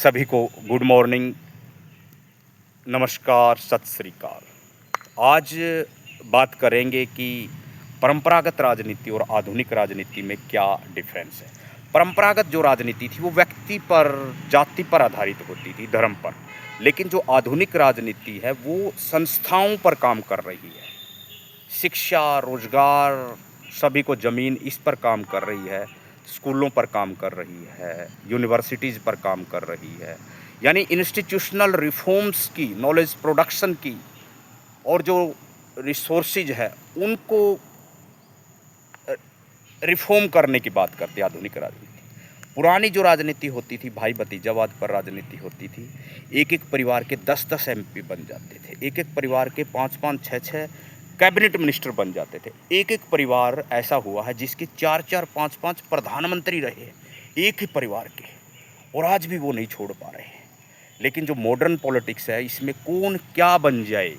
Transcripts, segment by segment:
सभी को good morning, नमस्कार, सत श्री अकाल। आज बात करेंगे कि परंपरागत राजनीति और आधुनिक राजनीति में क्या डिफरेंस है। परंपरागत जो राजनीति थी वो व्यक्ति पर, जाति पर आधारित होती थी, धर्म पर। लेकिन जो आधुनिक राजनीति है वो संस्थाओं पर काम कर रही है। शिक्षा, रोजगार, सभी को ज़मीन, इस पर काम कर रही है। स्कूलों पर काम कर रही है, यूनिवर्सिटीज़ पर काम कर रही है। यानी इंस्टीट्यूशनल रिफॉर्म्स की, नॉलेज प्रोडक्शन की, और जो रिसोर्सेज है उनको रिफॉर्म करने की बात करती है आधुनिक राजनीति। पुरानी जो राजनीति होती थी, भाई भतीजावाद पर राजनीति होती थी। एक एक परिवार के 10-10 एमपी बन जाते थे, एक एक परिवार के 5-5, 6-6 कैबिनेट मिनिस्टर बन जाते थे। एक एक परिवार ऐसा हुआ है जिसके 4-4, 5-5 प्रधानमंत्री रहे हैं, एक ही परिवार के, और आज भी वो नहीं छोड़ पा रहे हैं। लेकिन जो मॉडर्न पॉलिटिक्स है, इसमें कौन क्या बन जाए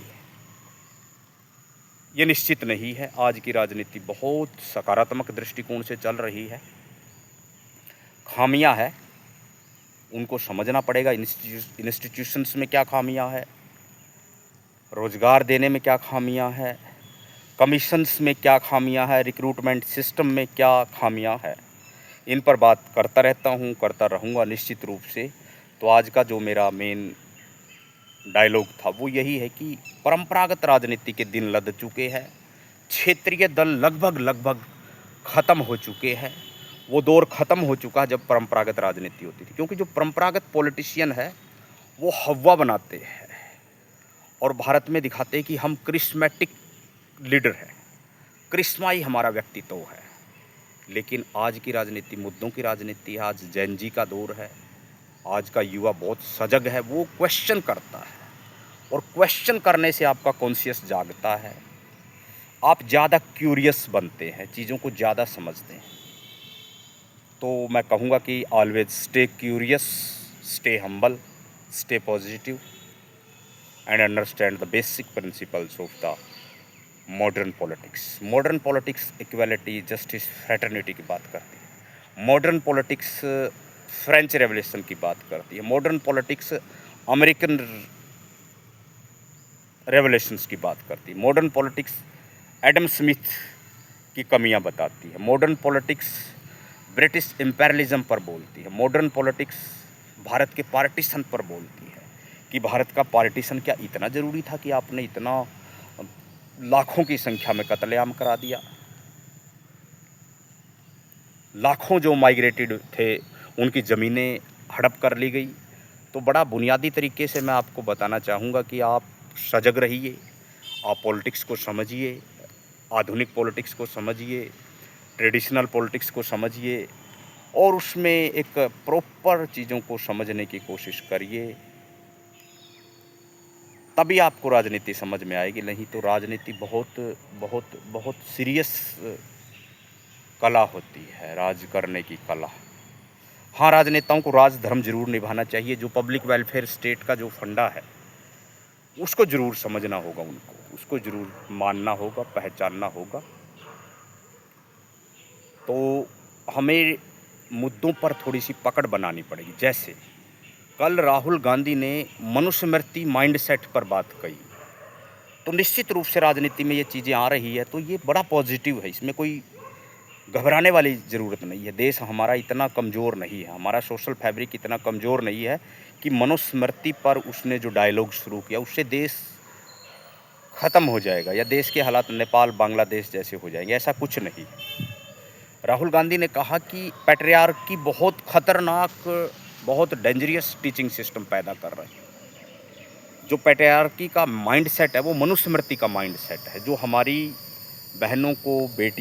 ये निश्चित नहीं है। आज की राजनीति बहुत सकारात्मक दृष्टिकोण से चल रही है। खामियां है, उनको समझना पड़ेगा। इंस्टीट्यूशंस में क्या खामियां है, रोजगार देने में क्या खामियां है, कमीशंस में क्या खामियां है, रिक्रूटमेंट सिस्टम में क्या खामियां है, इन पर बात करता रहता हूं, करता रहूँगा निश्चित रूप से। तो आज का जो मेरा मेन डायलॉग था वो यही है कि परंपरागत राजनीति के दिन लद चुके हैं। क्षेत्रीय दल लगभग ख़त्म हो चुके हैं। वो दौर ख़त्म हो चुका है जब परंपरागत राजनीति होती थी, क्योंकि जो परंपरागत पॉलिटिशियन है वो हवा बनाते हैं और भारत में दिखाते हैं कि हम क्रिस्मेटिक लीडर हैं, क्रिस्मा ही हमारा व्यक्तित्व है। लेकिन आज की राजनीति मुद्दों की राजनीति है। आज जैन जी का दौर है। आज का युवा बहुत सजग है, वो क्वेश्चन करता है, और क्वेश्चन करने से आपका कॉन्शियस जागता है। आप ज़्यादा क्यूरियस बनते हैं, चीज़ों को ज़्यादा समझते हैं। तो मैं कहूँगा कि always stay curious, stay humble, stay positive and understand the basic principles of the modern politics. Modern politics equality, justice, fraternity की बात करती है। मॉडर्न पॉलिटिक्स फ्रेंच रेवोल्यूशन की बात करती है। मॉडर्न पॉलिटिक्स अमेरिकन रेवोल्यूशंस की बात करती है। मॉडर्न पॉलिटिक्स एडम स्मिथ की कमियां बताती है। मॉडर्न पॉलिटिक्स ब्रिटिश इम्पेरियलिज्म पर बोलती है। मॉडर्न पॉलिटिक्स भारत के पार्टीशन पर बोलती है कि भारत का पार्टीशन क्या इतना ज़रूरी था कि आपने इतना लाखों की संख्या में कत्लेआम करा दिया। लाखों जो माइग्रेटेड थे उनकी ज़मीनें हड़प कर ली गई। तो बड़ा बुनियादी तरीके से मैं आपको बताना चाहूँगा कि आप सजग रहिए, आप पॉलिटिक्स को समझिए, आधुनिक पॉलिटिक्स को समझिए, ट्रेडिशनल पॉलिटिक्स को समझिए, और उसमें एक प्रॉपर चीज़ों को समझने की कोशिश करिए। तभी आपको राजनीति समझ में आएगी। नहीं तो राजनीति बहुत बहुत बहुत सीरियस कला होती है, राज करने की कला। हाँ, राजनेताओं को राज धर्म जरूर निभाना चाहिए। जो पब्लिक वेलफेयर स्टेट का जो फंडा है उसको जरूर समझना होगा, उनको उसको जरूर मानना होगा, पहचानना होगा। तो हमें मुद्दों पर थोड़ी सी पकड़ बनानी पड़ेगी। जैसे कल राहुल गांधी ने मनुस्मृति माइंडसेट पर बात कही, तो निश्चित रूप से राजनीति में ये चीज़ें आ रही है, तो ये बड़ा पॉजिटिव है। इसमें कोई घबराने वाली ज़रूरत नहीं है। देश हमारा इतना कमज़ोर नहीं है, हमारा सोशल फैब्रिक इतना कमज़ोर नहीं है कि मनुस्मृति पर उसने जो डायलॉग शुरू किया उससे देश ख़त्म हो जाएगा या देश के हालात नेपाल, बांग्लादेश जैसे हो जाएंगे। ऐसा कुछ नहीं। राहुल गांधी ने कहा कि पैट्रियार्की बहुत ख़तरनाक, बहुत डेंजरियस टीचिंग सिस्टम पैदा कर रहे हैं। जो पैट्रियार्की का माइंडसेट है वो मनुस्मृति का माइंडसेट है, जो हमारी बहनों को, बेटी